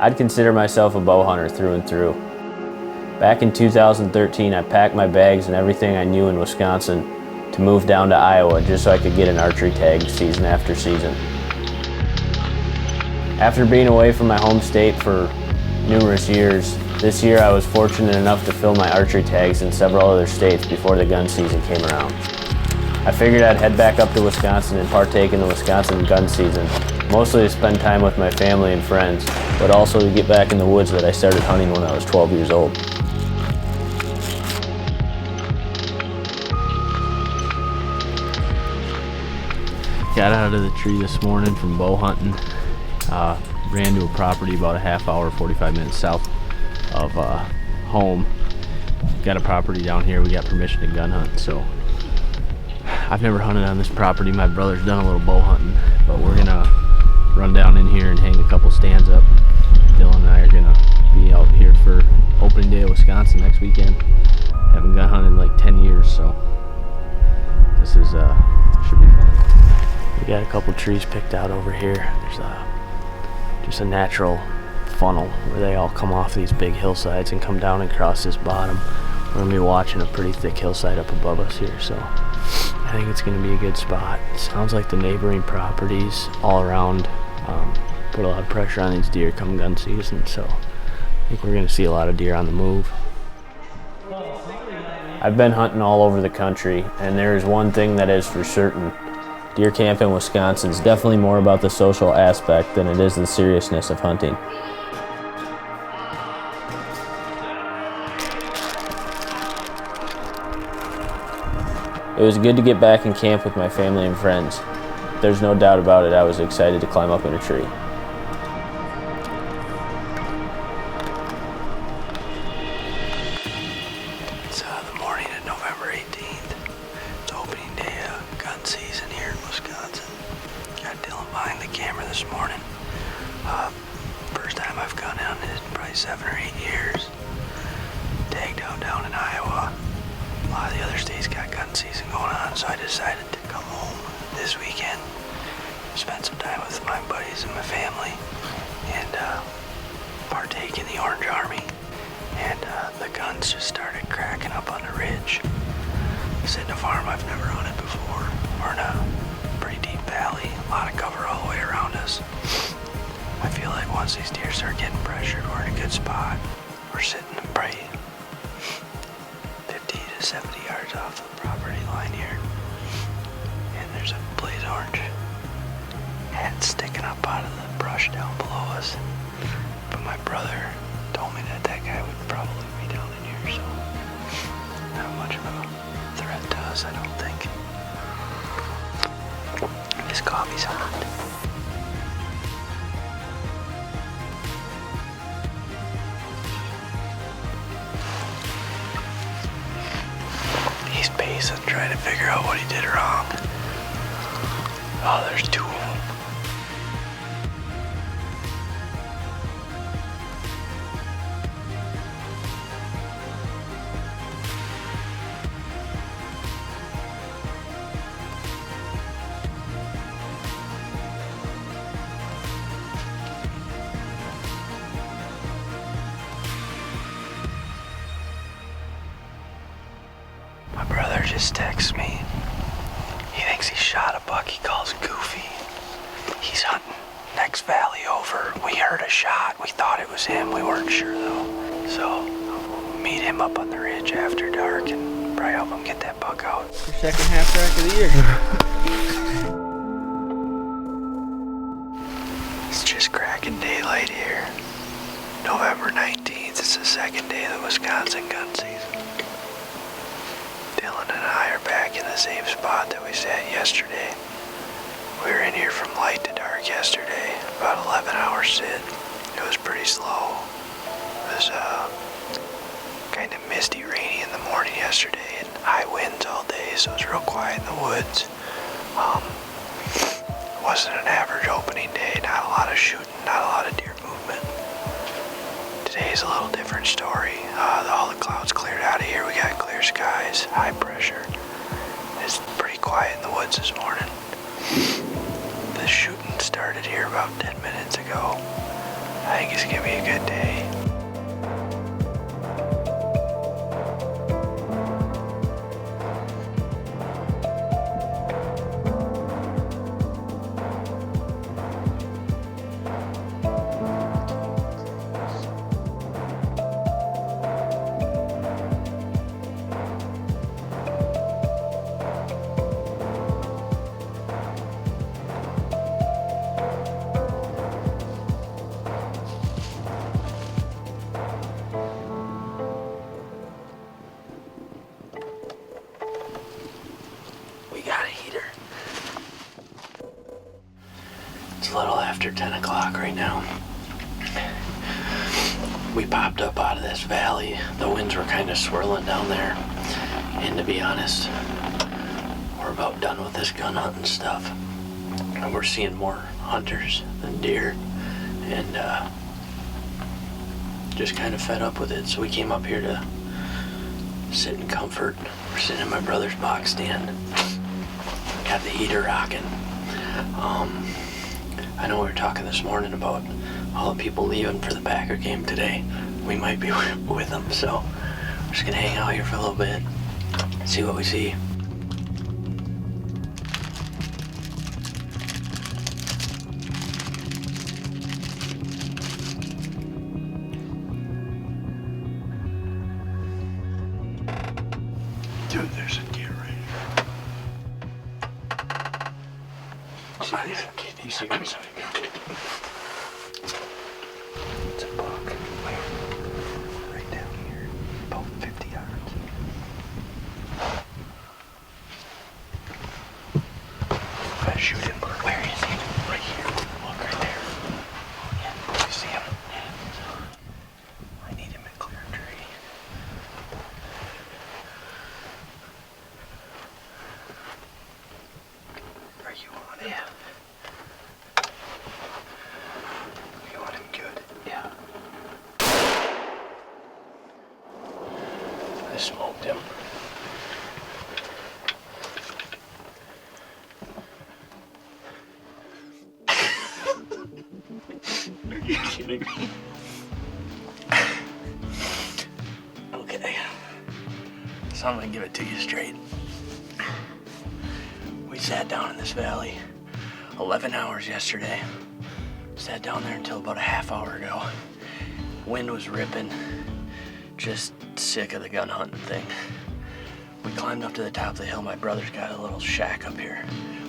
I'd consider myself a bow hunter through and through. Back in 2013, I packed my bags and everything I knew in Wisconsin to move down to Iowa just so I could get an archery tag season after season. After being away from my home state for numerous years, this year I was fortunate enough to fill my archery tags in several other states before the gun season came around. I figured I'd head back up to Wisconsin and partake in the Wisconsin gun season, mostly to spend time with my family and friends, but also to get back in the woods that I started hunting when I was 12 years old. Got out of the tree this morning from bow hunting. Ran to a property about a half hour, 45 minutes south of home. Got a property down here. We got permission to gun hunt, so I've never hunted on this property. My brother's done a little bow hunting, but we're gonna run down in here and hang a couple stands up. Dylan and I are gonna be out here for opening day of Wisconsin next weekend. Haven't gun hunted in like 10 years, so this is should be fun. We got a couple trees picked out over here. There's just a natural funnel where they all come off these big hillsides and come down and cross this bottom. We're gonna be watching a pretty thick hillside up above us here, so I think it's gonna be a good spot. It sounds like the neighboring properties all around put a lot of pressure on these deer come gun season, so I think we're gonna see a lot of deer on the move. I've been hunting all over the country, and there's one thing that is for certain. Deer camp in Wisconsin is definitely more about the social aspect than it is the seriousness of hunting. It was good to get back in camp with my family and friends. There's no doubt about it, I was excited to climb up in a tree. It's the morning of November 18th. It's opening day of gun season here in Wisconsin. Got Dylan behind the camera this morning. First time I've gone hunted in probably 7 or 8 years. Tagged out down in Iowa. A lot of the other states got gun season going on, so I decided to come home this weekend, spend some time with my buddies and my family, and partake in the Orange Army. And the guns just started cracking up on the ridge. Sitting a farm I've never hunted before. We're in a pretty deep valley, a lot of cover all the way around us. I feel like once these deer start getting pressured, we're in a good spot. We're sitting probably 50 to 70 yards off the property line here. And there's a blaze orange head sticking up out of the brush down below us. But my brother told me that that guy would probably be down in here, so not much of a threat to us, I don't think. This coffee's hot. He's pacing, trying to figure out what he did wrong. Oh, there's 2 of them. My brother just texts me. He thinks he shot a buck he calls Goofy. He's hunting next valley over. We heard a shot. We thought it was him. We weren't sure though. So we'll meet him up on the ridge after dark and probably help him get that buck out. Your second half track of the year. It's just cracking daylight here. November 19th. It's the second day of the Wisconsin gun season. Dylan and I are back in the same spot that we sat yesterday. We were in here from light to dark yesterday, about 11-hour sit. It was pretty slow. It was kind of misty, rainy in the morning yesterday, and high winds all day, so it was real quiet in the woods. It wasn't an average opening day, not a lot of shooting, not a lot of deer movement. Today's a little different story. All the clouds cleared out of here. We got clear skies, high pressure. It's pretty quiet in the woods this morning. The shooting started here about 10 minutes ago. I think it's gonna be a good day. We got a heater. It's a little after 10 o'clock right now. We popped up out of this valley. The winds were kind of swirling down there. And to be honest, we're about done with this gun hunting stuff. And we're seeing more hunters than deer. And just kind of fed up with it. So we came up here to sit in comfort. We're sitting in my brother's box stand. Got the heater rocking. I know we were talking this morning about all the people leaving for the Packer game today. We might be with them, so we're just gonna hang out here for a little bit, see what we see. Dude, there's a deer right here. You see him? It's a buck. Right down here. About 50 yards. Gotta shoot him. Where is he? Right here. Look, right there. Oh, yeah. You see him? Yeah. I need him in clear tree. Are you on it? Yeah. You want him good? Yeah. I smoked him. Are you kidding me? Okay. So I'm gonna give it to you straight. We sat down in this valley 11 hours yesterday. Sat down there until about a half hour ago. Wind was ripping. Just sick of the gun hunting thing. We climbed up to the top of the hill. My brother's got a little shack up here.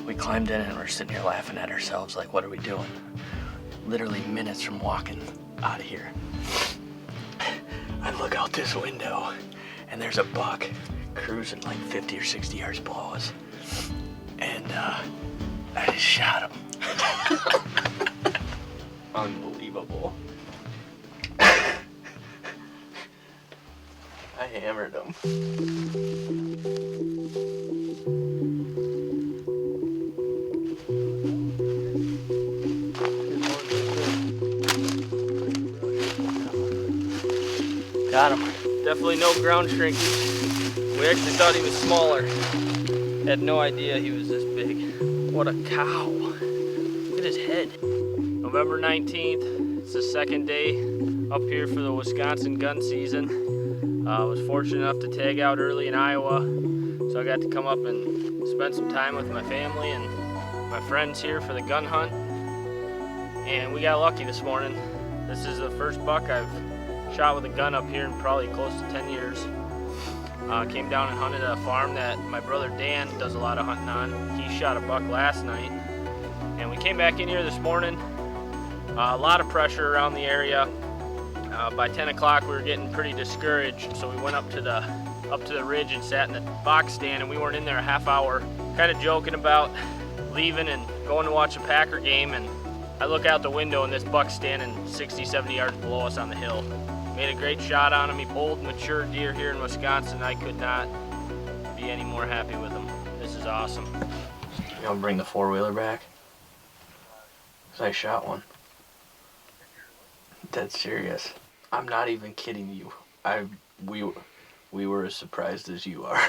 We climbed in and we're sitting here laughing at ourselves like, what are we doing? Literally minutes from walking out of here. I look out this window and there's a buck cruising like 50 or 60 yards below us. And I just shot him. Unbelievable. I hammered him. Got him. Definitely no ground shrinkage. We actually thought he was smaller. Had no idea he was this big. What a cow. Look at his head. November 19th. It's the second day up here for the Wisconsin gun season. I was fortunate enough to tag out early in Iowa. So I got to come up and spend some time with my family and my friends here for the gun hunt. And we got lucky this morning. This is the first buck I've shot with a gun up here in probably close to 10 years. Came down and hunted a farm that my brother Dan does a lot of hunting on. He shot a buck last night. And we came back in here this morning. A lot of pressure around the area. By 10 o'clock we were getting pretty discouraged, so we went up to the ridge and sat in the box stand, and we weren't in there a half hour, kind of joking about leaving and going to watch a Packer game, and I look out the window and this buck's standing 60, 70 yards below us on the hill. Made a great shot on him. He old, mature deer here in Wisconsin. I could not be any more happy with him. This is awesome. You want to bring the four-wheeler back? 'Cause I shot one. Dead serious. I'm not even kidding you. We were as surprised as you are.